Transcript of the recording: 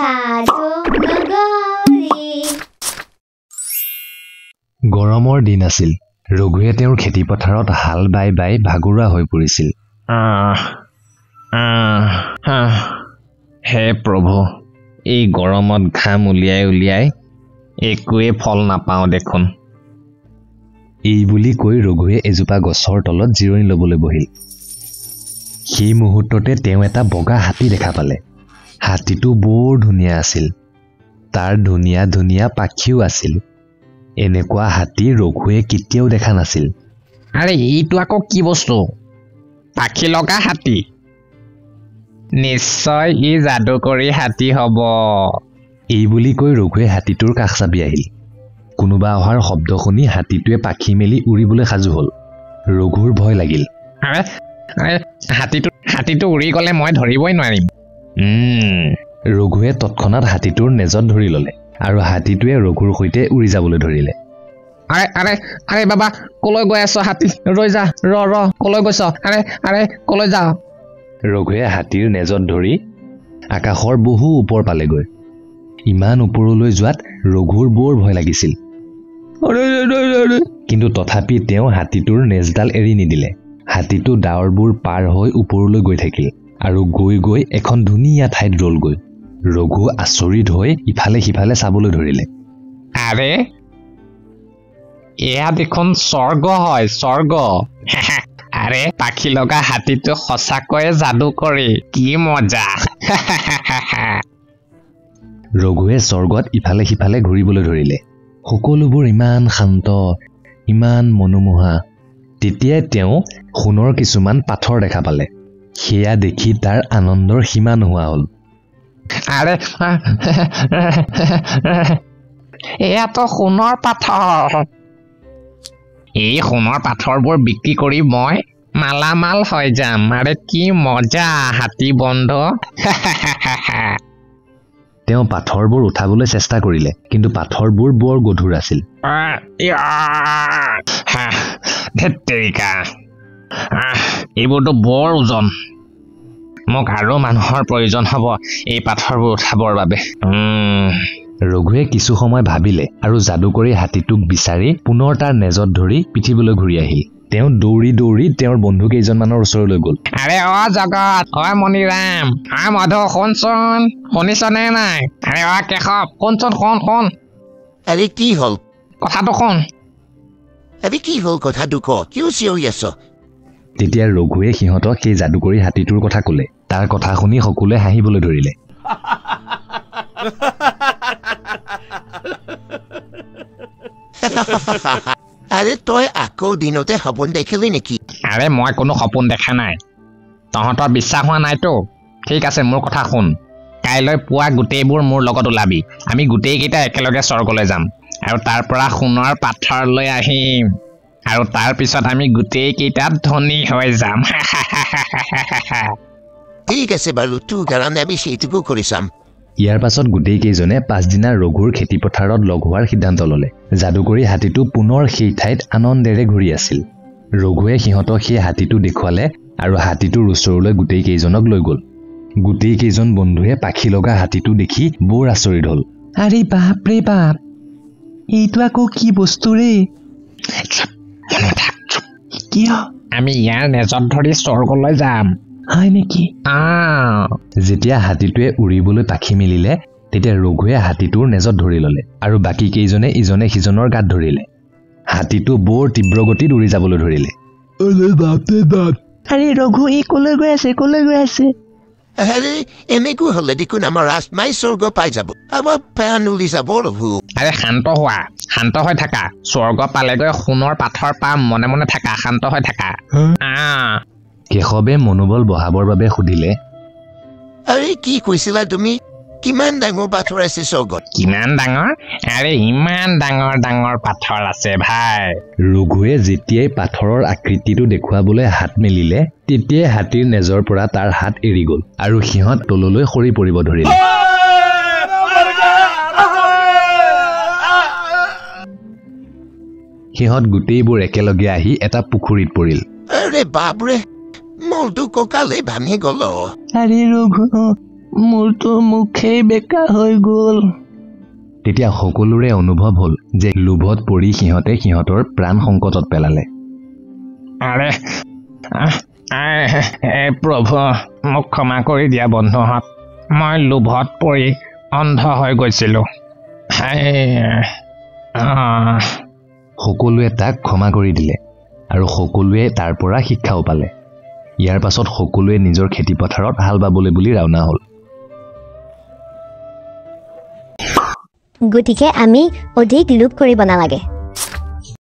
সাধু নগৰী গৰমৰ দিন আছিল ৰঘুৱে তেওঁৰ খেতি পথাৰত হাল বাই বাই ভাগৰুৱা হৈ পৰিছিল হে প্ৰভু এই গৰমত ঘাম উলিয়াই উলিয়াই একোৱে ফল নাপাওঁ দেখোন এই বুলি কৈ ৰঘুৱে এজোপা গছৰ তলত জিৰণি ল'বলৈ বহিল সেই মুহূৰ্ততে তেওঁ এটা বগা হাতী দেখা পালে হাতীটো বৰ ধুনীয়া আছিল তাৰ ধুনীয়া ধুনীয়া পাখিও আছিল এনেকুৱা হাতী ৰঘুৱে কেতিয়াও দেখা নাছিল আৰে এইটো আকৌ কি বস্তু পাখি লগা হাতী নিশ্চয় ই যাদুকৰী হাতী হ'ব এই বুলি কৈ ৰঘুৱে হাতীটোৰ কাষ চাপি আহিল কোনোবা অহাৰ শব্দ শুনি হাতীটোৱে পাখি মেলি উৰিবলৈ সাজু হ'ল ৰঘুৰ ভয় লাগিল হাতীটো উৰি গ'লে মই ধৰিবই নোৱাৰিম ৰঘুৱে তৎক্ষণাত হাতীটোৰ নেজত ধৰি ল'লে আৰু হাতীটোৱে ৰঘুৰ সৈতে উৰি যাবলৈ ধৰিলে আৰে বাবা কলৈ গৈ আছ হাতী ৰৈ যা ৰ কলৈ গৈছ আৰে কলৈ যা ৰঘুৱে হাতীৰ নেজত ধৰি আকাশৰ বহু ওপৰ পালেগৈ ইমান ওপৰলৈ যোৱাত ৰঘুৰ বৰ ভয় লাগিছিল কিন্তু তথাপি তেওঁ হাতীটোৰ নেজডাল এৰি নিদিলে হাতীটো ডাৱৰবোৰ পাৰ হৈ ওপৰলৈ গৈ থাকিল আৰু গৈ গৈ এখন ধুনীয়া ঠাইত ৰলগৈ ৰঘু আচৰিত হৈ ইফালে সিফালে চাবলৈ ধৰিলে আৰে এয়া দেখোন স্বৰ্গ হয় স্বৰ্গ আৰে পাখি লগা হাতীটো সঁচাকৈয়ে যাদু কৰি কি মজা ৰঘুৱে স্বৰ্গত ইফালে সিফালে ঘূৰিবলৈ ধৰিলে সকলোবোৰ ইমান শান্ত ইমান মনোমোহা তেতিয়াই তেওঁ সোণৰ কিছুমান পাথৰ দেখা পালে সেয়া দেখি তাৰ আনন্দৰ সীমা নোহোৱা হ'ল আৰে এয়াতো সোণৰ পাথৰ এই সোণৰ পাথৰবোৰ বিক্ৰী কৰি মই মালামাল হৈ যাম আৰে কি মজা হাতী বন্ধু তেওঁ পাথৰবোৰ উঠাবলৈ চেষ্টা কৰিলে কিন্তু পাথৰবোৰ বৰ গধুৰ আছিল এইবোৰতো বৰ ওজন মোক আৰু মানুহৰ প্ৰয়োজন হ'ব এই পাথৰবোৰ উঠাবৰ বাবে ৰঘুৱে কিছু সময় ভাবিলে আৰু যাদুকৰী হাতীটোক বিচাৰি পুনৰ তাৰ নেজত ধৰি পৃথিৱীলৈ ঘূৰি আহিল তেওঁ দৌৰি দৌৰি তেওঁৰ বন্ধু কেইজনমানৰ ওচৰলৈ গ'ল আৰে জগত মণিৰাম মধু শুনচোন শুনিছনে নাই আৰে কেশৱ শুনচোন শুন আৰে কি হ'ল কথাটো শুন আৰে কি হ'ল কথাটো ক কিয় চিঞৰি আছ তেতিয়া ৰঘুৱে সিহঁতক সেই যাদুকৰী হাতীটোৰ কথা ক'লে তাৰ কথা শুনি সকলোৱে হাঁহিবলৈ ধৰিলে আৰে তই আকৌ দিনতে সপোন দেখিলি নেকি আৰে মই কোনো সপোন দেখা নাই তহঁতৰ বিশ্বাস হোৱা নাইতো ঠিক আছে মোৰ কথা শুন কাইলৈ পুৱা গোটেইবোৰ মোৰ লগত ওলাবি আমি গোটেইকেইটা একেলগে স্বৰ্গলৈ যাম আৰু তাৰ পৰা সোণৰ পাথৰ লৈ আহিম আৰু তাৰ পিছত আমি গোটেইকেইটা ধনী হৈ যাম ঠিক আছে বাৰু তোৰ কাৰণে আমি সেইটোকো কৰি চাম ইয়াৰ পাছত গোটেইকেইজনে পাছদিনা ৰঘুৰ খেতিপথাৰত লগ হোৱাৰ সিদ্ধান্ত ল'লে যাদুকৰী হাতীটো পুনৰ সেই ঠাইত আনন্দেৰে ঘূৰি আছিল ৰঘুৱে সিহঁতক সেই হাতীটো দেখুৱালে আৰু হাতীটোৰ ওচৰলৈ গোটেইকেইজনক লৈ গ'ল গোটেইকেইজন বন্ধুৱে পাখি লগা হাতীটো দেখি বৰ আচৰিত হ'ল আৰে বাপৰে বাপ এইটো আকৌ কি বস্তু ৰে কিয় আমি ইয়াৰ নেজত ধৰি স্বৰ্গলৈ যাম হয় নেকি যেতিয়া হাতীটোৱে উৰিবলৈ পাখি মেলিলে তেতিয়া ৰঘুৱে হাতীটোৰ নেজত ধৰি ল'লে আৰু বাকী কেইজনে ইজনে সিজনৰ গাত ধৰিলে হাতীটো বৰ তীব্ৰ গতিত উৰি যাবলৈ ধৰিলে আৰে ৰঘু ই কলৈ গৈ আছে আৰে এনেকৈ হ'লে দেখোন আমাৰ আত্মাই স্বৰ্গ পাই যাব আমাৰ প্ৰাণ উৰি যাব ৰঘু আৰে শান্ত হৈ থাকা স্বৰ্গ পালেগৈ সোণৰ পাথৰ পাম মনে মনে থাকা শান্ত হৈ থাকা কেশৱে মনোবল বঢ়াবৰ বাবে সুধিলে আৰে কি কৈছিলা তুমি কিমান ডাঙৰ পাথৰ আছে স্বৰ্গত কিমান ডাঙৰ আৰে ইমান ডাঙৰ ডাঙৰ পাথৰ আছে ভাই ৰঘুৱে যেতিয়াই পাথৰৰ আকৃতিটো দেখুৱাবলৈ হাত মেলিলে তেতিয়াই হাতীৰ নেজৰ পৰা তাৰ হাত এৰি গ'ল আৰু সিহঁত তললৈ সৰি পৰিব ধৰিলে সিহঁত গোটেইবোৰ একেলগে আহি এটা পুখুৰীত পৰিল আৰে বাপৰে মলটো কঁকালে ভাঙি গ'ল আৰে ৰঘু মোৰতো মুখেই বেকা হৈ গ'ল। তেতিয়া সকলোৰে অনুভৱ হ'ল যে লোভত পৰি সিহঁতে সিহঁতৰ প্ৰাণ সংকটত পেলালে। আৰে প্ৰভু মোক ক্ষমা কৰি দিয়া বন্ধুহঁত, মই লোভত পৰি অন্ধ হৈ গৈছিলোঁ। সকলোৱে তাক ক্ষমা কৰি দিলে আৰু সকলোৱে তাৰ পৰা শিক্ষাও পালে। ইয়াৰ পাছত সকলোৱে নিজৰ খেতিপথাৰত হাল বাবলৈ বুলি ৰাওনা হ'ল। গতিকে আমি অধিক লোভ কৰিব নালাগে।